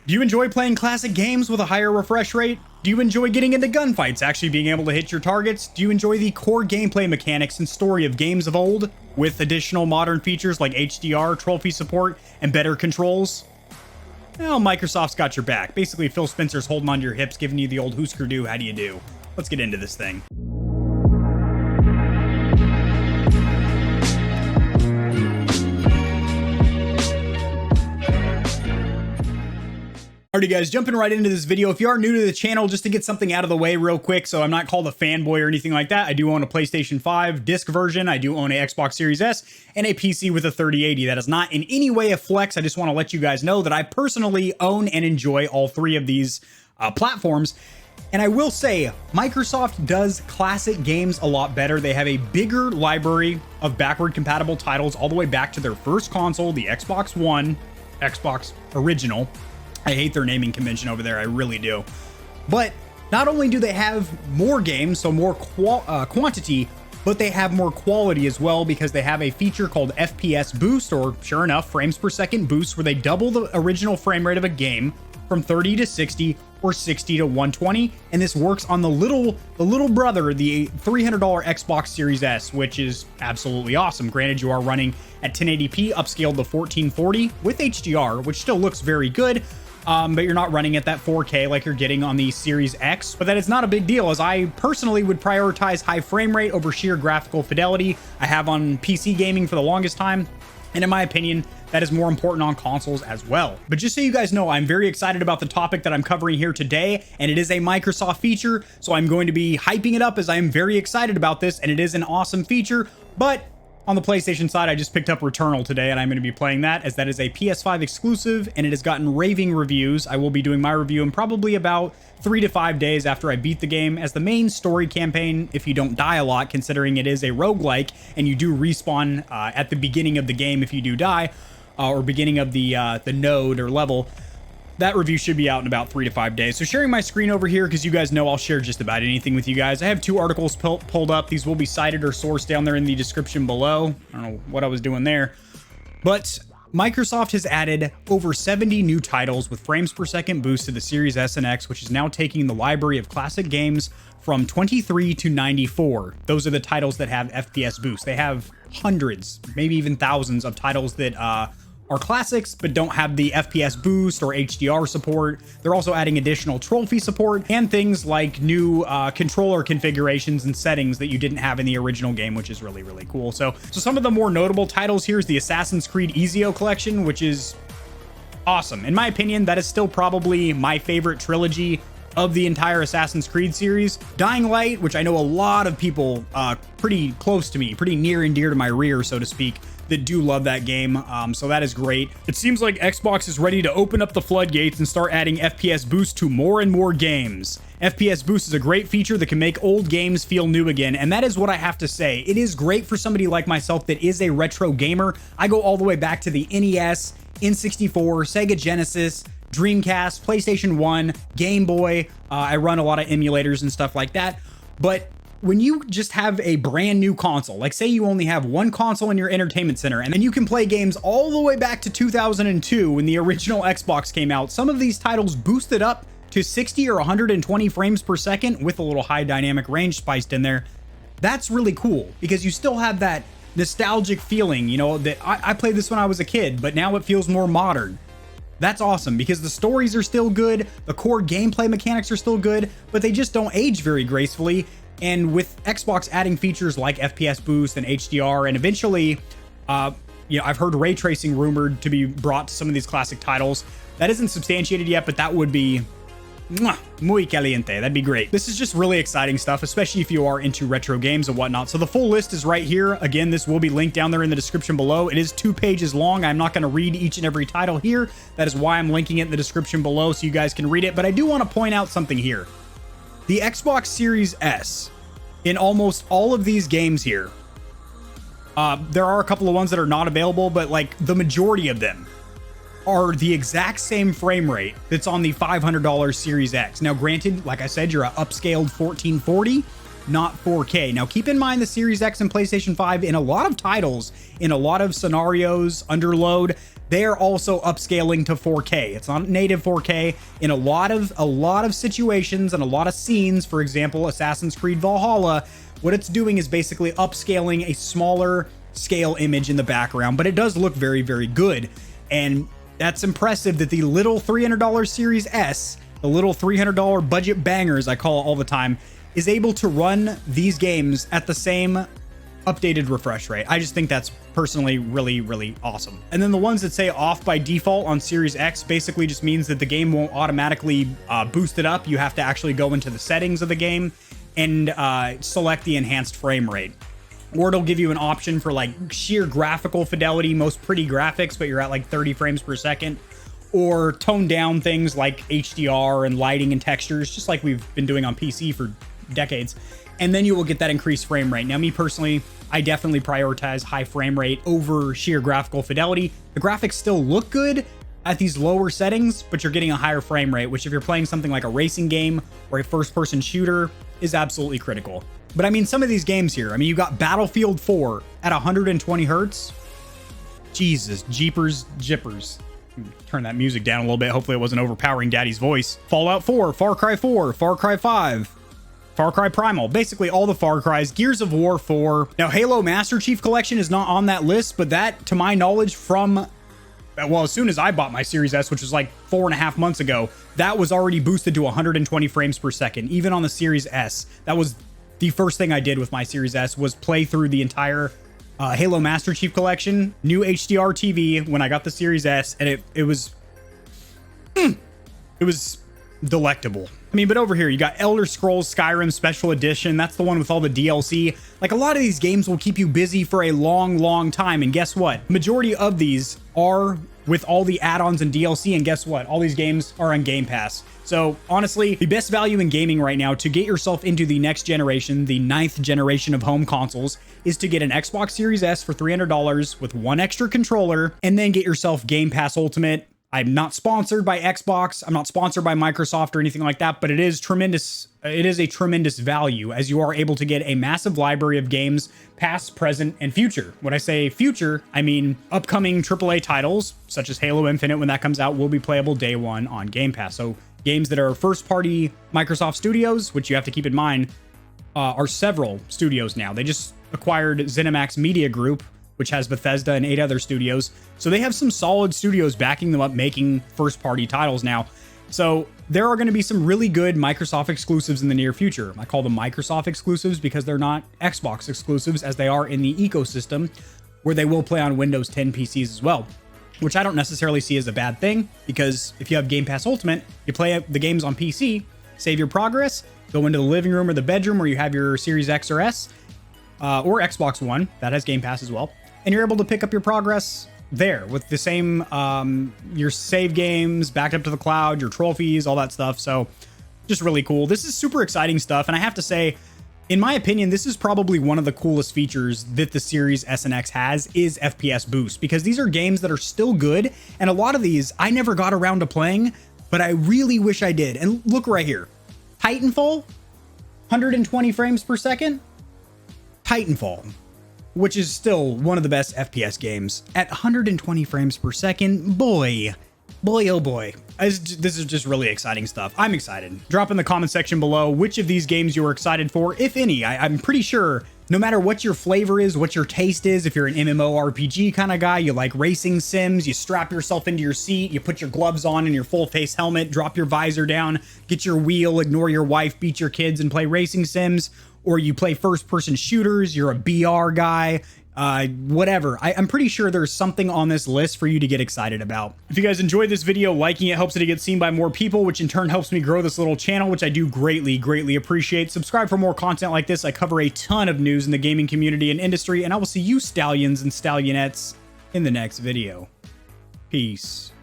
Do you enjoy playing classic games with a higher refresh rate? Do you enjoy getting into gunfights, actually being able to hit your targets? Do you enjoy the core gameplay mechanics and story of games of old, with additional modern features like HDR, trophy support, and better controls? Well, Microsoft's got your back. Basically, Phil Spencer's holding onto your hips, giving you the old Husker Du, how do you do? Let's get into this thing. Alrighty guys, jumping right into this video. If you are new to the channel, just to get something out of the way real quick, so I'm not called a fanboy or anything like that, I do own a PlayStation 5 disc version, I do own a Xbox Series S, and a PC with a 3080. That is not in any way a flex. I just want to let you guys know that I personally own and enjoy all three of these platforms. And I will say, Microsoft does classic games a lot better. They have a bigger library of backward compatible titles all the way back to their first console, the Xbox One, Xbox Original. I hate their naming convention over there, I really do. But not only do they have more games, so more quantity, but they have more quality as well, because they have a feature called FPS Boost, or sure enough, frames per second boost, where they double the original frame rate of a game from 30 to 60 or 60 to 120. And this works on the little brother, the $300 Xbox Series S, which is absolutely awesome. Granted, you are running at 1080p, upscaled to 1440 with HDR, which still looks very good. But you're not running at that 4K like you're getting on the Series X. But that is not a big deal, as I personally would prioritize high frame rate over sheer graphical fidelity. I have on PC gaming for the longest time, and in my opinion, that is more important on consoles as well. But just so you guys know, I'm very excited about the topic that I'm covering here today, and it is a Microsoft feature, so I'm going to be hyping it up as I am very excited about this, and it is an awesome feature. But on the PlayStation side, I just picked up Returnal today, and I'm going to be playing that, as that is a PS5 exclusive, and it has gotten raving reviews. I will be doing my review in probably about 3 to 5 days after I beat the game, as the main story campaign, if you don't die a lot, considering it is a roguelike, and you do respawn at the beginning of the game if you do die, or beginning of the node or level. That review should be out in about 3 to 5 days. So sharing my screen over here, because you guys know I'll share just about anything with you guys. I have 2 articles pulled up. These will be cited or sourced down there in the description below. I don't know what I was doing there. But Microsoft has added over 70 new titles with frames per second boost to the Series S and X, which is now taking the library of classic games from 23 to 94. Those are the titles that have FPS boost. They have hundreds, maybe even thousands of titles that are classics but don't have the FPS boost or HDR support. They're also adding additional trophy support and things like new controller configurations and settings that you didn't have in the original game, which is really, really cool. So some of the more notable titles here is the Assassin's Creed Ezio collection, which is awesome. In my opinion, that is still probably my favorite trilogy of the entire Assassin's Creed series. Dying Light, which I know a lot of people pretty close to me, pretty near and dear to my rear, so to speak, that do love that game, so that is great. It seems like Xbox is ready to open up the floodgates and start adding FPS Boost to more and more games. FPS Boost is a great feature that can make old games feel new again, and that is what I have to say. It is great for somebody like myself that is a retro gamer. I go all the way back to the NES, N64, Sega Genesis, Dreamcast, PlayStation 1, Game Boy. I run a lot of emulators and stuff like that, but when you just have a brand new console, like say you only have one console in your entertainment center, and then you can play games all the way back to 2002 when the original Xbox came out, some of these titles boosted up to 60 or 120 frames per second with a little high dynamic range spiced in there. That's really cool, because you still have that nostalgic feeling, you know, that I played this when I was a kid, but now it feels more modern. That's awesome, because the stories are still good, the core gameplay mechanics are still good, but they just don't age very gracefully. And with Xbox adding features like FPS Boost and HDR, and eventually, you know, I've heard ray tracing rumored to be brought to some of these classic titles. That isn't substantiated yet, but that would be muy caliente. That'd be great. This is just really exciting stuff, especially if you are into retro games and whatnot. So the full list is right here. Again, this will be linked down there in the description below. It is 2 pages long. I'm not going to read each and every title here. That is why I'm linking it in the description below, so you guys can read it. But I do want to point out something here. The Xbox Series S, in almost all of these games here, there are a couple of ones that are not available, but like the majority of them are the exact same frame rate that's on the $500 Series X. Now, granted, like I said, you're a upscaled 1440, not 4K. Now, keep in mind the Series X and PlayStation 5 in a lot of titles, in a lot of scenarios, under load, they are also upscaling to 4K. It's not native 4K in a lot of situations and a lot of scenes. For example, Assassin's Creed Valhalla, what it's doing is basically upscaling a smaller scale image in the background, but it does look very, very good. And that's impressive that the little $300 Series S, the little $300 budget bangers I call it all the time, is able to run these games at the same updated refresh rate. I just think that's personally really, really awesome. And then the ones that say off by default on Series X basically just means that the game won't automatically boost it up. You have to actually go into the settings of the game and select the enhanced frame rate. Or it'll give you an option for like sheer graphical fidelity, most pretty graphics, but you're at like 30 frames per second. Or tone down things like HDR and lighting and textures, just like we've been doing on PC for decades. And then you will get that increased frame rate. Now, me personally, I definitely prioritize high frame rate over sheer graphical fidelity. The graphics still look good at these lower settings, but you're getting a higher frame rate, which if you're playing something like a racing game or a first-person shooter is absolutely critical. But I mean, some of these games here, I mean, you got Battlefield 4 at 120 hertz. Jesus, jeepers, jippers. Turn that music down a little bit. Hopefully it wasn't overpowering Daddy's voice. Fallout 4, Far Cry 4, Far Cry 5, Far Cry Primal, basically all the Far Cries, Gears of War 4. Now, Halo Master Chief Collection is not on that list, but that, to my knowledge, from, well, as soon as I bought my Series S, which was like 4.5 months ago, that was already boosted to 120 frames per second, even on the Series S. That was the first thing I did with my Series S, was play through the entire Halo Master Chief Collection, new HDR TV when I got the Series S, and it was delectable. I mean, but over here, you got Elder Scrolls Skyrim Special Edition. That's the one with all the DLC. Like, a lot of these games will keep you busy for a long, long time. And guess what? Majority of these are with all the add-ons and DLC. And guess what? All these games are on Game Pass. So honestly, the best value in gaming right now to get yourself into the next generation, the 9th generation of home consoles, is to get an Xbox Series S for $300 with one extra controller, and then get yourself Game Pass Ultimate. I'm not sponsored by Xbox. I'm not sponsored by Microsoft or anything like that, but it is tremendous. It is a tremendous value, as you are able to get a massive library of games, past, present, and future. When I say future, I mean upcoming AAA titles, such as Halo Infinite, when that comes out, will be playable day one on Game Pass. So games that are first-party Microsoft studios, which you have to keep in mind, are several studios now. They just acquired ZeniMax Media Group, which has Bethesda and 8 other studios. So they have some solid studios backing them up, making first-party titles now. So there are going to be some really good Microsoft exclusives in the near future. I call them Microsoft exclusives because they're not Xbox exclusives, as they are in the ecosystem, where they will play on Windows 10 PCs as well, which I don't necessarily see as a bad thing, because if you have Game Pass Ultimate, you play the games on PC, save your progress, go into the living room or the bedroom where you have your Series X or S, or Xbox One, that has Game Pass as well, and you're able to pick up your progress there with the same, your save games backed up to the cloud, your trophies, all that stuff. So just really cool. This is super exciting stuff. And I have to say, in my opinion, this is probably one of the coolest features that the Series S and X has, is FPS Boost, because these are games that are still good. And a lot of these I never got around to playing, but I really wish I did. And look right here, Titanfall, 120 frames per second. Titanfall, which is still one of the best FPS games, at 120 frames per second. Boy, oh boy. This is just really exciting stuff. I'm excited. Drop in the comment section below which of these games you are excited for, if any. I'm pretty sure no matter what your flavor is, what your taste is, if you're an MMORPG kind of guy, you like racing sims, you strap yourself into your seat, you put your gloves on and your full face helmet, drop your visor down, get your wheel, ignore your wife, beat your kids, and play racing sims, or you play first-person shooters, you're a BR guy, whatever. I'm pretty sure there's something on this list for you to get excited about. If you guys enjoyed this video, liking it helps it to get seen by more people, which in turn helps me grow this little channel, which I do greatly, greatly appreciate. Subscribe for more content like this. I cover a ton of news in the gaming community and industry, and I will see you stallions and stallionettes in the next video. Peace.